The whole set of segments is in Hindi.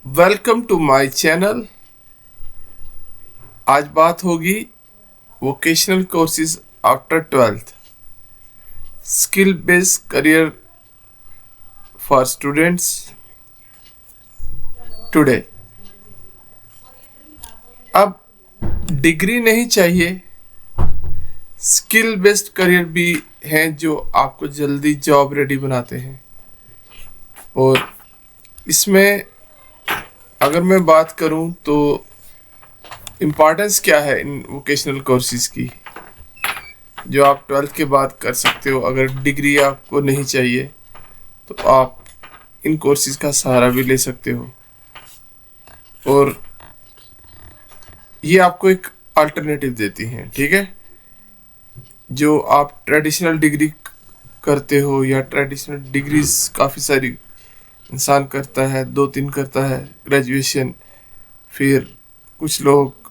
Welcome to my channel. आज बात होगी vocational courses after 12th, skill based career for students today. अब डिग्री नहीं चाहिए, स्किल बेस्ड करियर भी हैं जो आपको जल्दी जॉब रेडी बनाते हैं। और इसमें अगर मैं बात करूं तो इम्पॉर्टेंस क्या है इन वोकेशनल कोर्सेज की, जो आप 12th के बाद कर सकते हो। अगर डिग्री आपको नहीं चाहिए तो आप इन कोर्सेज का सहारा भी ले सकते हो, और ये आपको एक अल्टरनेटिव देती हैं। ठीक है, जो आप ट्रेडिशनल डिग्री करते हो या ट्रेडिशनल डिग्रीज काफ़ी सारी इंसान करता है, 2-3 करता है ग्रेजुएशन, फिर कुछ लोग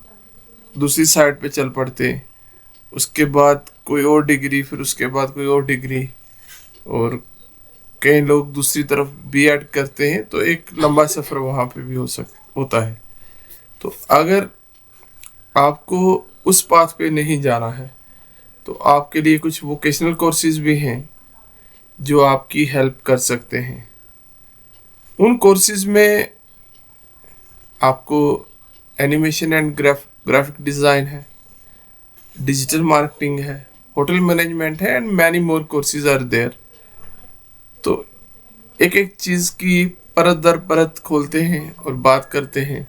दूसरी साइड पे चल पड़ते हैं, उसके बाद कोई और डिग्री, फिर उसके बाद कोई और डिग्री, और कई लोग दूसरी तरफ बीएड करते हैं, तो एक लंबा सफ़र वहाँ पे भी होता है। तो अगर आपको उस पाथ पे नहीं जाना है तो आपके लिए कुछ वोकेशनल कोर्सेज भी हैं जो आपकी हेल्प कर सकते हैं। उन कोर्सेज में आपको एनिमेशन एंड ग्राफिक डिज़ाइन है, डिजिटल मार्केटिंग है, होटल मैनेजमेंट है, and many more courses are there. तो एक एक चीज़ की परत दर परत खोलते हैं और बात करते हैं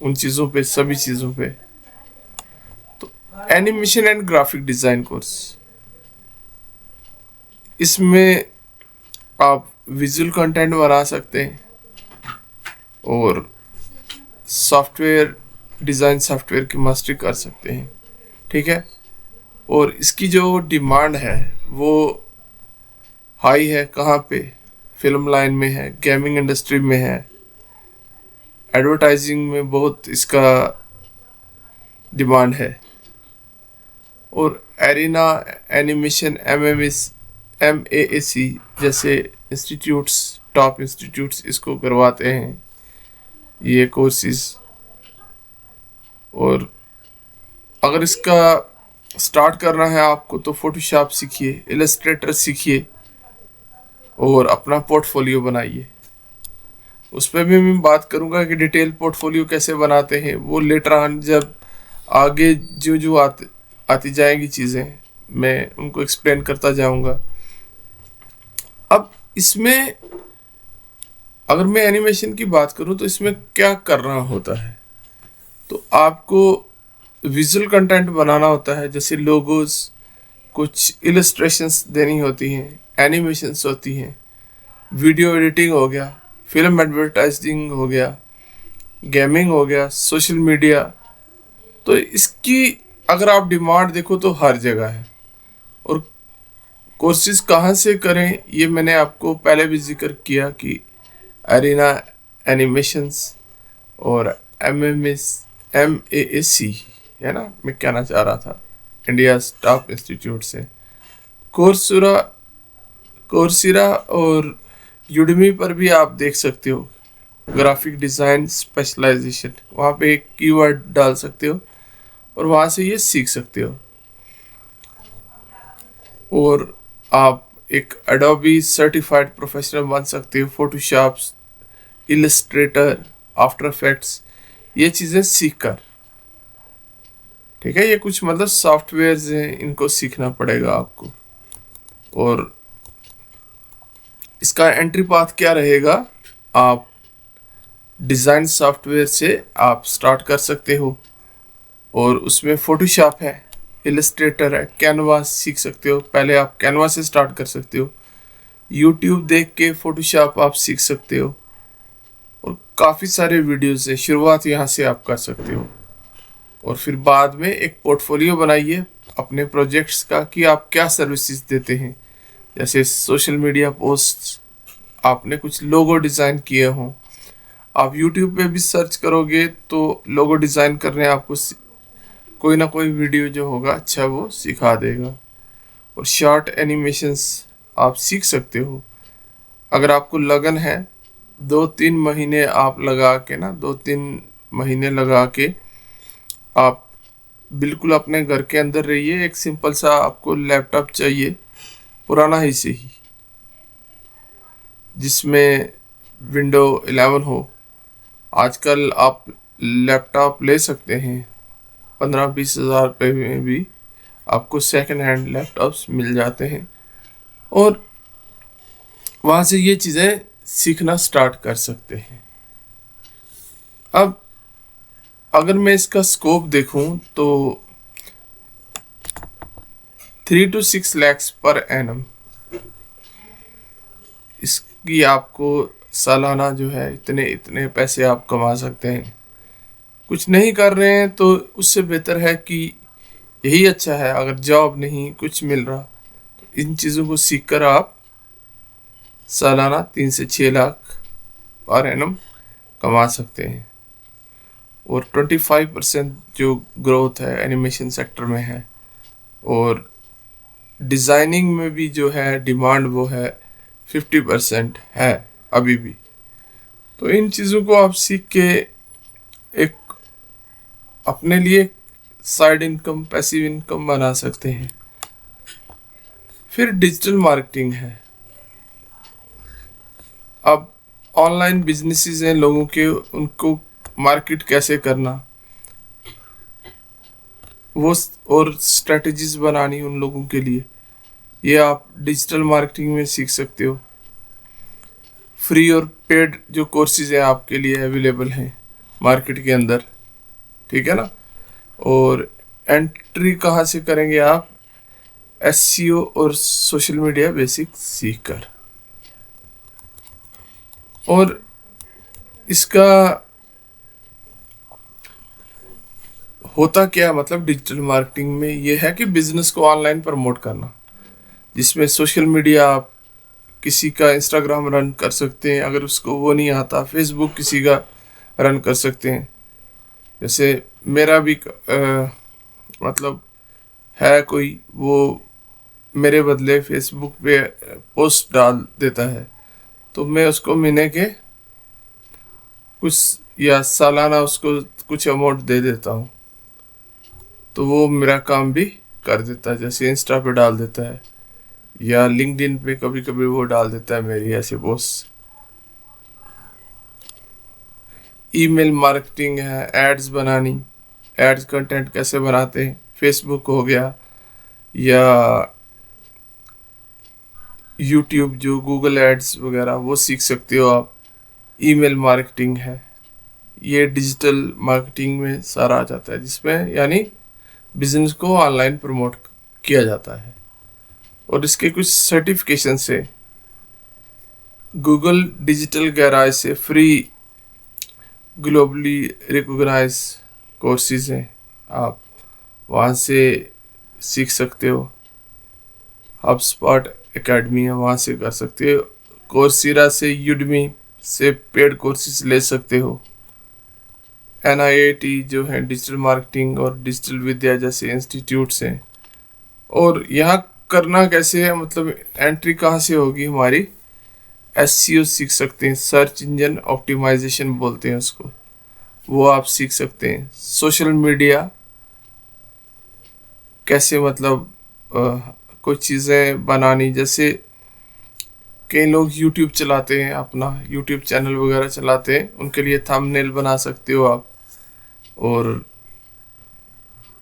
उन चीज़ों पे, सभी चीज़ों पे। तो animation and graphic design course, इसमें आप विजुअल कंटेंट बना सकते हैं और सॉफ्टवेयर डिज़ाइन, सॉफ्टवेयर की मास्टरी कर सकते हैं। ठीक है, और इसकी जो डिमांड है वो हाई है। कहाँ पे? फिल्म लाइन में है, गेमिंग इंडस्ट्री में है, एडवर्टाइजिंग में बहुत इसका डिमांड है। और एरिना एनिमेशन MAAC जैसे इंस्टीट्यूट्स, टॉप इंस्टीट्यूट्स इसको करवाते हैं ये कोर्सेज। और अगर इसका स्टार्ट करना है आपको तो फोटोशॉप सीखिए, इलस्ट्रेटर सीखिए और अपना पोर्टफोलियो बनाइए। उस पर भी मैं बात करूंगा कि डिटेल पोर्टफोलियो कैसे बनाते हैं, वो लेटर ऑन जब आगे जो जो आती जाएंगी चीज़ें, मैं उनको एक्सप्लेन करता जाऊंगा। अब इसमें अगर मैं एनिमेशन की बात करूं तो इसमें क्या करना होता है, तो आपको विजुअल कंटेंट बनाना होता है, जैसे लोगोस, कुछ इलस्ट्रेशंस देनी होती हैं, एनिमेशंस होती हैं, वीडियो एडिटिंग हो गया, फिल्म एडवर्टाइजिंग हो गया, गेमिंग हो गया, सोशल मीडिया। तो इसकी अगर आप डिमांड देखो तो हर जगह है। और कोर्सेज कहाँ से करें ये मैंने आपको पहले भी जिक्र किया कि एरिना एनिमेशंस और MAAC है ना, मैं कहना चाह रहा था, इंडिया टॉप इंस्टीट्यूट से। कोर्सेरा और यूडमी पर भी आप देख सकते हो ग्राफिक डिज़ाइन स्पेशलाइजेशन, वहाँ पे एक कीवर्ड डाल सकते हो और वहाँ से ये सीख सकते हो। और आप एक एडोबी सर्टिफाइड प्रोफेशनल बन सकते हो, फोटोशॉप, इलस्ट्रेटर, आफ्टर इफेक्ट्स, ये चीज़ें सीख कर। ठीक है, ये कुछ मतलब सॉफ्टवेयर्स हैं, इनको सीखना पड़ेगा आपको। और इसका एंट्री पाथ क्या रहेगा, आप डिज़ाइन सॉफ्टवेयर से आप स्टार्ट कर सकते हो, और उसमें फोटोशॉप है, इलस्ट्रेटर है, कैनवास सीख सकते हो। पहले आप कैनवास से स्टार्ट कर सकते हो, यूट्यूब देख के फोटोशॉप आप सीख सकते हो, और काफ़ी सारे वीडियोस हैं, शुरुआत यहाँ से आप कर सकते हो। और फिर बाद में एक पोर्टफोलियो बनाइए अपने प्रोजेक्ट्स का कि आप क्या सर्विसेज देते हैं, जैसे सोशल मीडिया पोस्ट, आपने कुछ लोगो डिज़ाइन किए हों। आप यूट्यूब पे भी सर्च करोगे तो लोगो डिज़ाइन करने आपको कोई ना कोई वीडियो जो होगा अच्छा वो सिखा देगा। और शॉर्ट एनिमेशंस आप सीख सकते हो अगर आपको लगन है 2-3 महीने आप लगा के ना 2-3 महीने लगा के आप बिल्कुल अपने घर के अंदर रहिए। एक सिंपल सा आपको लैपटॉप चाहिए, पुराना ही सही, जिसमें विंडो 11 हो। आजकल आप लैपटॉप ले सकते हैं 15-20 हज़ार रुपये में भी आपको सेकंड हैंड लैपटॉप्स मिल जाते हैं, और वहाँ से ये चीज़ें सीखना स्टार्ट कर सकते हैं। अब अगर मैं इसका स्कोप देखूं तो 3 to 6 lakhs पर एनम इसकी आपको सालाना जो है इतने इतने पैसे आप कमा सकते हैं। कुछ नहीं कर रहे हैं तो उससे बेहतर है कि यही अच्छा है। अगर जॉब नहीं कुछ मिल रहा तो इन चीज़ों को सीख कर आप सालाना 3 से 6 लाख पर एनम कमा सकते हैं। और 25% जो ग्रोथ है एनिमेशन सेक्टर में है, और डिज़ाइनिंग में भी जो है डिमांड वो है 50% है अभी भी। तो इन चीज़ों को आप सीख के एक अपने लिए साइड इनकम, पैसिव इनकम बना सकते हैं। फिर डिजिटल मार्केटिंग है। अब ऑनलाइन बिजनेसेस हैं लोगों के, उनको मार्केट कैसे करना वो और स्ट्रेटजीज बनानी उन लोगों के लिए, ये आप डिजिटल मार्केटिंग में सीख सकते हो। फ्री और पेड जो कोर्सेज हैं आपके लिए अवेलेबल हैं मार्केट के अंदर, ठीक है ना। और एंट्री कहाँ से करेंगे आप? एसईओ और सोशल मीडिया बेसिक सीख कर। और इसका होता क्या, मतलब डिजिटल मार्केटिंग में ये है कि बिजनेस को ऑनलाइन प्रमोट करना, जिसमें सोशल मीडिया आप किसी का इंस्टाग्राम रन कर सकते हैं, अगर उसको वो नहीं आता फेसबुक किसी का रन कर सकते हैं। जैसे मेरा भी मतलब है कोई, वो मेरे बदले फेसबुक पे पोस्ट डाल देता है, तो मैं उसको महीने के कुछ या सालाना उसको कुछ अमाउंट दे देता हूँ, तो वो मेरा काम भी कर देता है। जैसे इंस्टा पे डाल देता है या लिंक्डइन पे कभी कभी वो डाल देता है मेरी ऐसे पोस्ट। ईमेल मार्केटिंग है, एड्स बनानी, एड्स कंटेंट कैसे बनाते हैं, फेसबुक हो गया या यूट्यूब जो गूगल एड्स वगैरह वो सीख सकते हो आप। ईमेल मार्केटिंग है, ये डिजिटल मार्केटिंग में सारा आ जाता है, जिसमें यानी बिजनेस को ऑनलाइन प्रमोट किया जाता है। और इसके कुछ सर्टिफिकेशन से गूगल डिजिटल गैराज से फ्री ग्लोबली रिकॉग्नाइज कोर्सेज हैं, आप वहाँ से सीख सकते हो। हबस्पॉट एकेडमी है, वहाँ से कर सकते हो। कोर्सेरा से, यूडमी से पेड कोर्सेज ले सकते हो। NIAT जो है डिजिटल मार्केटिंग और डिजिटल विद्या जैसे इंस्टीट्यूट्स हैं। और यहाँ करना कैसे है, मतलब एंट्री कहाँ से होगी हमारी? SEO सीख सकते हैं, सर्च इंजन ऑप्टिमाइजेशन बोलते हैं उसको, वो आप सीख सकते हैं। सोशल मीडिया कैसे, मतलब कुछ चीज़ें बनानी, जैसे कई लोग YouTube चलाते हैं, अपना YouTube चैनल वगैरह चलाते हैं, उनके लिए थंबनेल बना सकते हो आप। और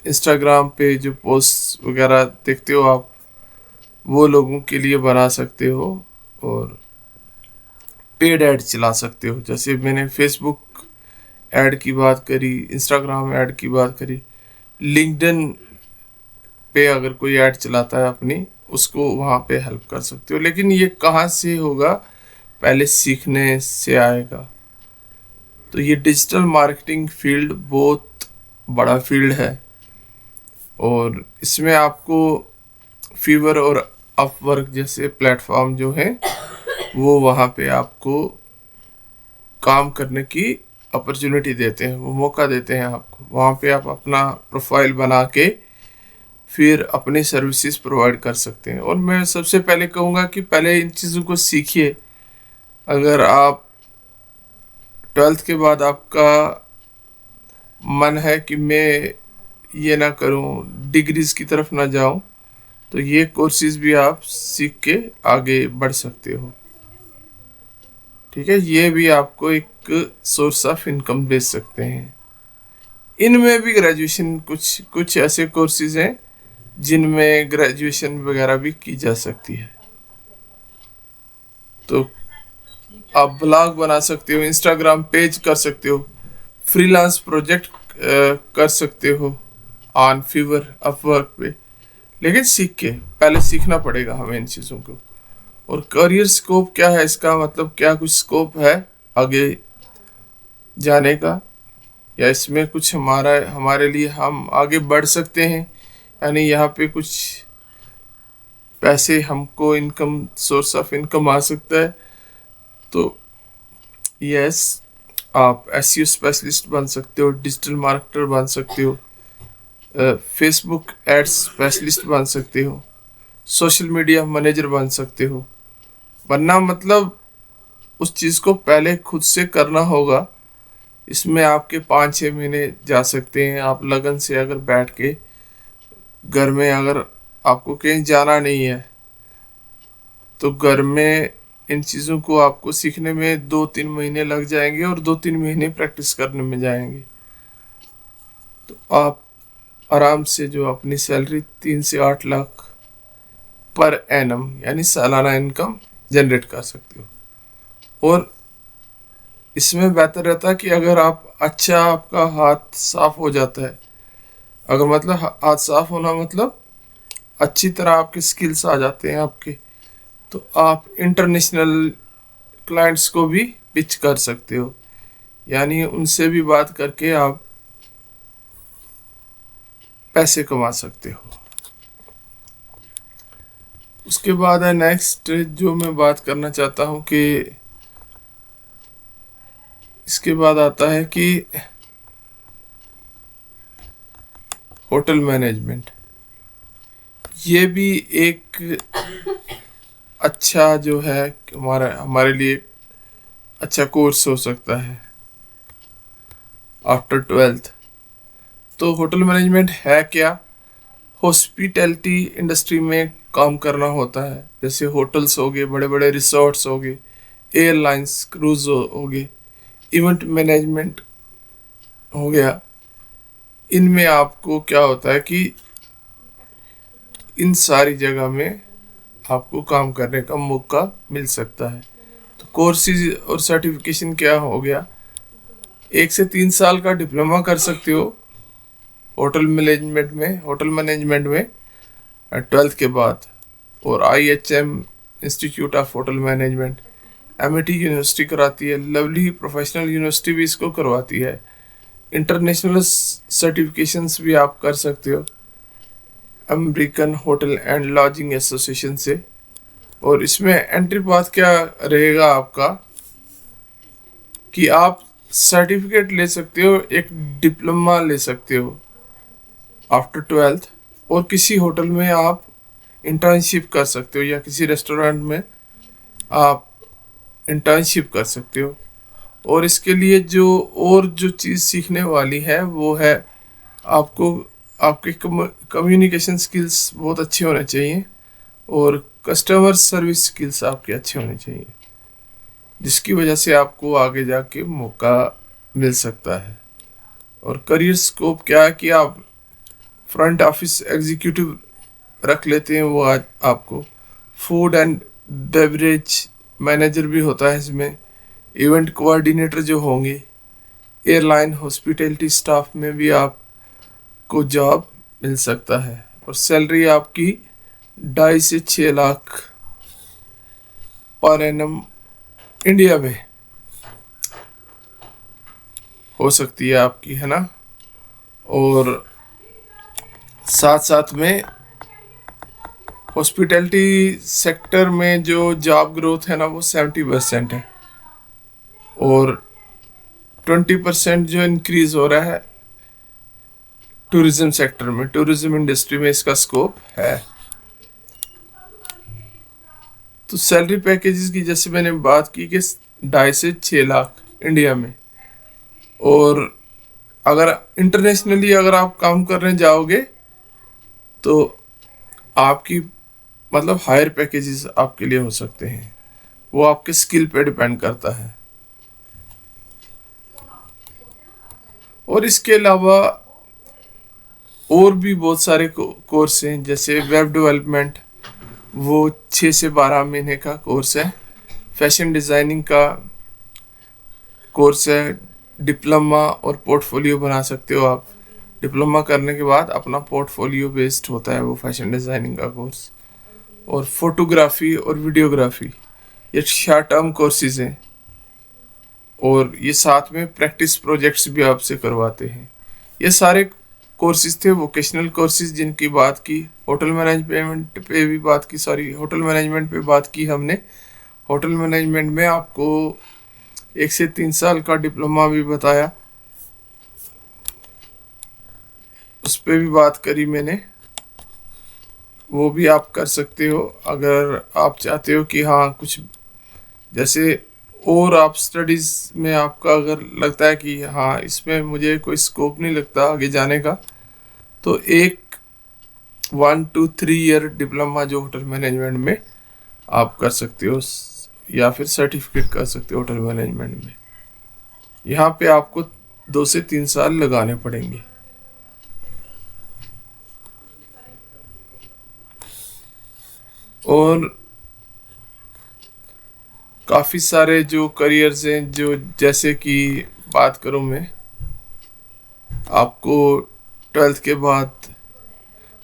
इंस्टाग्राम पे जो पोस्ट वगैरह देखते हो आप, वो लोगों के लिए बना सकते हो। और पेड ऐड चला सकते हो, जैसे मैंने फेसबुक ऐड की बात करी, इंस्टाग्राम ऐड की बात करी। लिंक्डइन पे अगर कोई ऐड चलाता है अपनी, उसको वहाँ पे हेल्प कर सकते हो। लेकिन ये कहाँ से होगा? पहले सीखने से आएगा। तो ये डिजिटल मार्केटिंग फील्ड बहुत बड़ा फील्ड है, और इसमें आपको फीवर और अपवर्क जैसे प्लेटफॉर्म जो हैं, वो वहाँ पे आपको काम करने की अपॉर्चुनिटी देते हैं, वो मौका देते हैं आपको। वहाँ पे आप अपना प्रोफाइल बना के फिर अपनी सर्विसेज प्रोवाइड कर सकते हैं। और मैं सबसे पहले कहूँगा कि पहले इन चीज़ों को सीखिए। अगर आप ट्वेल्थ के बाद आपका मन है कि मैं ये ना करूं, डिग्रीज की तरफ ना जाऊं, तो ये कोर्सेज भी आप सीख के आगे बढ़ सकते हो। ठीक है, ये भी आपको एक सोर्स ऑफ इनकम दे सकते हैं। इनमें भी ग्रेजुएशन, कुछ कुछ ऐसे कोर्सेज हैं जिनमें ग्रेजुएशन वगैरह भी की जा सकती है। तो आप ब्लॉग बना सकते हो, इंस्टाग्राम पेज कर सकते हो, फ्रीलांस प्रोजेक्ट कर सकते हो ऑन फीवर अपवर्क पे, लेकिन सीख के, पहले सीखना पड़ेगा हमें इन चीज़ों को। और करियर स्कोप क्या है इसका, मतलब क्या कुछ स्कोप है आगे जाने का, या इसमें कुछ हमारे लिए हम आगे बढ़ सकते हैं, यानी यहाँ पे कुछ पैसे हमको इनकम, सोर्स ऑफ इनकम आ सकता है। तो यस, आप एसईओ स्पेशलिस्ट बन सकते हो, डिजिटल मार्केटर बन सकते हो, फेसबुक एड्स स्पेशलिस्ट बन सकते हो, सोशल मीडिया मैनेजर बन सकते हो। बनना मतलब उस चीज़ को पहले खुद से करना होगा। इसमें आपके 5-6 महीने जा सकते हैं, आप लगन से अगर बैठ के घर में, अगर आपको कहीं जाना नहीं है तो घर में इन चीज़ों को आपको सीखने में 2-3 महीने लग जाएंगे और 2-3 महीने प्रैक्टिस करने में जाएंगे। तो आप आराम से जो अपनी सैलरी 3 से 8 लाख पर एनम यानी सालाना इनकम जनरेट कर सकते हो। और इसमें बेहतर रहता है कि अगर आप अच्छा, आपका हाथ साफ हो जाता है, अगर मतलब हाथ साफ होना मतलब अच्छी तरह आपके स्किल्स आ जाते हैं आपके, तो आप इंटरनेशनल क्लाइंट्स को भी पिच कर सकते हो, यानी उनसे भी बात करके आप पैसे कमा सकते हो। उसके बाद है नेक्स्ट जो मैं बात करना चाहता हूँ कि इसके बाद आता है कि होटल मैनेजमेंट। ये भी एक अच्छा जो है हमारे लिए अच्छा कोर्स हो सकता है आफ्टर 12th। तो होटल मैनेजमेंट है क्या? हॉस्पिटैलिटी इंडस्ट्री में काम करना होता है, जैसे होटल्स हो गए, बड़े बड़े रिसोर्ट्स हो गए, एयरलाइंस, क्रूज हो गए, इवेंट मैनेजमेंट हो गया। इनमें आपको क्या होता है कि इन सारी जगह में आपको काम करने का मौका मिल सकता है। तो कोर्सेज और सर्टिफिकेशन क्या हो गया, 1 से 3 साल का डिप्लोमा कर सकते हो होटल मैनेजमेंट में 12th के बाद। और IHM institute of hotel management, MIT university कराती है, लवली प्रोफेशनल यूनिवर्सिटी भी इसको करवाती है। इंटरनेशनल सर्टिफिकेशंस भी आप कर सकते हो American hotel and lodging association से। और इसमें एंट्री पाथ क्या रहेगा आपका कि आप सर्टिफिकेट ले सकते हो, एक डिप्लोमा ले सकते हो आफ्टर 12th, और किसी होटल में आप इंटर्नशिप कर सकते हो या किसी रेस्टोरेंट में आप इंटर्नशिप कर सकते हो। और इसके लिए जो चीज़ सीखने वाली है वो है आपको आपके कम्युनिकेशन स्किल्स बहुत अच्छे होने चाहिए और कस्टमर सर्विस स्किल्स आपके अच्छे होने चाहिए, जिसकी वजह से आपको आगे जाके मौका मिल सकता है। और करियर स्कोप क्या है कि आप फ्रंट ऑफिस एग्जीक्यूटिव रख लेते हैं, वो आज आपको फूड एंड बेवरेज मैनेजर भी होता है इसमें, इवेंट कोऑर्डिनेटर जो होंगे, एयरलाइन हॉस्पिटैलिटी स्टाफ में भी आपको जॉब मिल सकता है। और सैलरी आपकी 2.5 से 6 लाख पर एनम इंडिया में हो सकती है आपकी, है ना। और साथ साथ में हॉस्पिटैलिटी सेक्टर में जो जॉब ग्रोथ है ना वो 70% है, और 20% जो इंक्रीज हो रहा है टूरिज्म सेक्टर में, टूरिज्म इंडस्ट्री में इसका स्कोप है। तो सैलरी पैकेजेस की जैसे मैंने बात की कि 2.5 से 6 लाख इंडिया में, और अगर इंटरनेशनली अगर आप काम करने जाओगे तो आपकी मतलब हायर पैकेजेस आपके लिए हो सकते हैं, वो आपके स्किल पे डिपेंड करता है। और इसके अलावा और भी बहुत सारे कोर्स हैं, जैसे वेब डेवलपमेंट, वो 6 से 12 महीने का कोर्स है। फैशन डिज़ाइनिंग का कोर्स है। डिप्लोमा और पोर्टफोलियो बना सकते हो आप। डिप्लोमा करने के बाद अपना पोर्टफोलियो बेस्ड होता है वो फैशन डिज़ाइनिंग का कोर्स। और फोटोग्राफी और वीडियोग्राफी, ये शॉर्ट टर्म कोर्सेज हैं, और ये साथ में प्रैक्टिस प्रोजेक्ट्स भी आपसे करवाते हैं। ये सारे कोर्सेज थे वोकेशनल कोर्सेज जिनकी बात की। होटल मैनेजमेंट पे भी बात की, होटल मैनेजमेंट पे बात की हमने। होटल मैनेजमेंट में आपको 1 से 3 साल का डिप्लोमा भी बताया, उस पर भी बात करी मैंने। वो भी आप कर सकते हो अगर आप चाहते हो कि हाँ कुछ जैसे, और आप स्टडीज़ में आपका अगर लगता है कि हाँ इसमें मुझे कोई स्कोप नहीं लगता आगे जाने का, तो एक 1 to 3 ईयर डिप्लोमा जो होटल मैनेजमेंट में आप कर सकते हो, या फिर सर्टिफिकेट कर सकते हो होटल मैनेजमेंट में। यहाँ पे आपको 2 से 3 साल लगाने पड़ेंगे। और काफ़ी सारे जो करियर्स हैं, जो जैसे कि बात करूँ मैं, आपको 12th के बाद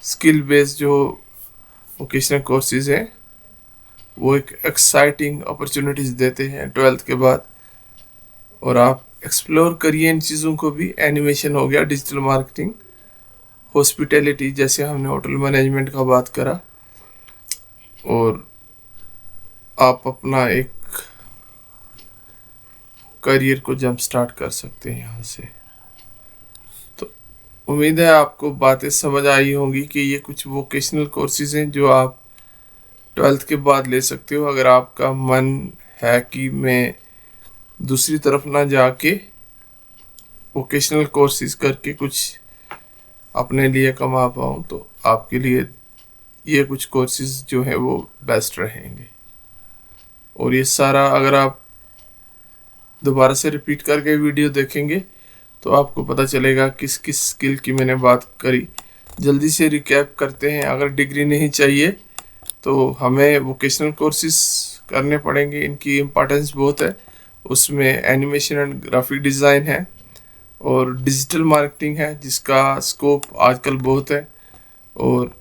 स्किल बेस्ड जो वोकेशनल कोर्सेज हैं वो एक एक्साइटिंग अपॉर्चुनिटीज़ देते हैं 12th के बाद। और आप एक्सप्लोर करिए इन चीज़ों को भी। एनिमेशन हो गया, डिजिटल मार्केटिंग, हॉस्पिटैलिटी, जैसे हमने होटल मैनेजमेंट का बात करा, और आप अपना एक करियर को जंप स्टार्ट कर सकते हैं यहाँ से। तो उम्मीद है आपको बातें समझ आई होंगी कि ये कुछ वोकेशनल कोर्सेज हैं जो आप 12th के बाद ले सकते हो। अगर आपका मन है कि मैं दूसरी तरफ ना जाके वोकेशनल कोर्सेज करके कुछ अपने लिए कमा पाऊँ, तो आपके लिए ये कुछ कोर्सेज जो है वो बेस्ट रहेंगे। और ये सारा अगर आप दोबारा से रिपीट करके वीडियो देखेंगे तो आपको पता चलेगा किस किस स्किल की मैंने बात करी। जल्दी से रिकैप करते हैं। अगर डिग्री नहीं चाहिए तो हमें वोकेशनल कोर्सेज करने पड़ेंगे, इनकी इम्पोर्टेंस बहुत है। उसमें एनिमेशन एंड ग्राफिक डिज़ाइन है, और डिजिटल मार्केटिंग है जिसका स्कोप आजकल बहुत है। और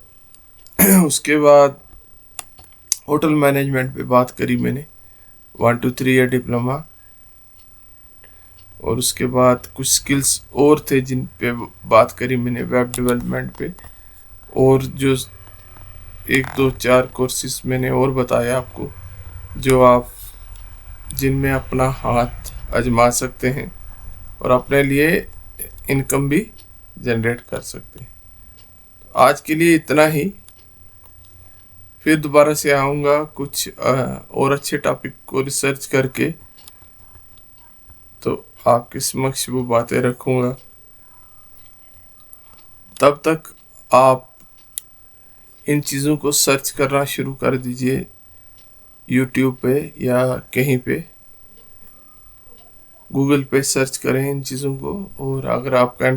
उसके बाद होटल मैनेजमेंट पे बात करी मैंने, 1 to 3 ईयर डिप्लोमा। और उसके बाद कुछ स्किल्स और थे जिन पे बात करी मैंने, वेब डेवलपमेंट पे। और जो 1 2 4 कोर्सेज मैंने और बताया आपको, जो आप जिनमें अपना हाथ आजमा सकते हैं और अपने लिए इनकम भी जनरेट कर सकते हैं। आज के लिए इतना ही। फिर दोबारा से आऊँगा कुछ और अच्छे टॉपिक को रिसर्च करके, तो आपके समक्ष वो बातें रखूँगा। तब तक आप इन चीज़ों को सर्च करना शुरू कर दीजिए यूट्यूब पे या कहीं पे, गूगल पे सर्च करें इन चीज़ों को। और अगर आपका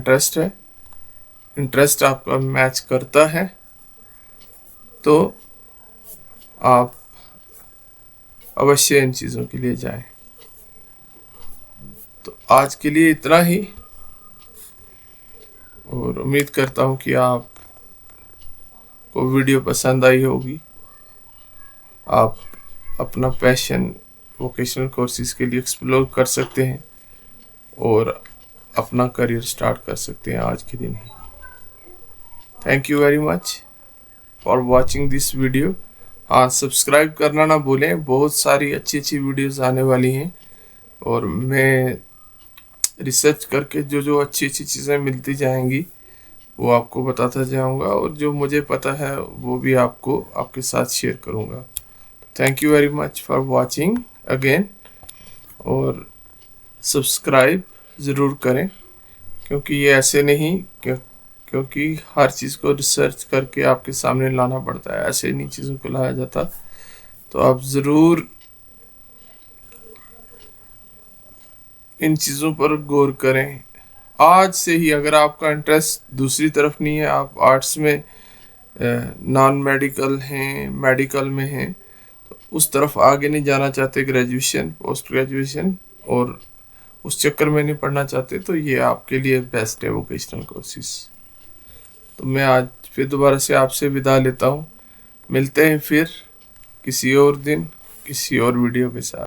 इंटरेस्ट आपका मैच करता है तो आप अवश्य इन चीज़ों के लिए जाएं। तो आज के लिए इतना ही, और उम्मीद करता हूँ कि आप को वीडियो पसंद आई होगी। आप अपना पैशन वोकेशनल कोर्सेज के लिए एक्सप्लोर कर सकते हैं और अपना करियर स्टार्ट कर सकते हैं आज के दिन ही। Thank you very much for watching this video. हाँ, सब्सक्राइब करना ना भूलें, बहुत सारी अच्छी अच्छी वीडियोस आने वाली हैं, और मैं रिसर्च करके जो जो अच्छी अच्छी चीज़ें मिलती जाएंगी वो आपको बताता जाऊंगा, और जो मुझे पता है वो भी आपको आपके साथ शेयर करूंगा। Thank you very much for watching again, और सब्सक्राइब ज़रूर करें, क्योंकि ये ऐसे नहीं क्योंकि हर चीज़ को रिसर्च करके आपके सामने लाना पड़ता है, ऐसे नहीं चीज़ों को लाया जाता। तो आप ज़रूर इन चीज़ों पर गौर करें आज से ही। अगर आपका इंटरेस्ट दूसरी तरफ नहीं है, आप आर्ट्स में नॉन मेडिकल हैं, मेडिकल में हैं, तो उस तरफ आगे नहीं जाना चाहते, ग्रेजुएशन पोस्ट ग्रेजुएशन, और उस चक्कर में नहीं पढ़ना चाहते, तो ये आपके लिए बेस्ट है वोकेशनल कोर्सेज। तो मैं आज फिर दोबारा से आपसे विदा लेता हूँ। मिलते हैं फिर किसी और दिन किसी और वीडियो के साथ।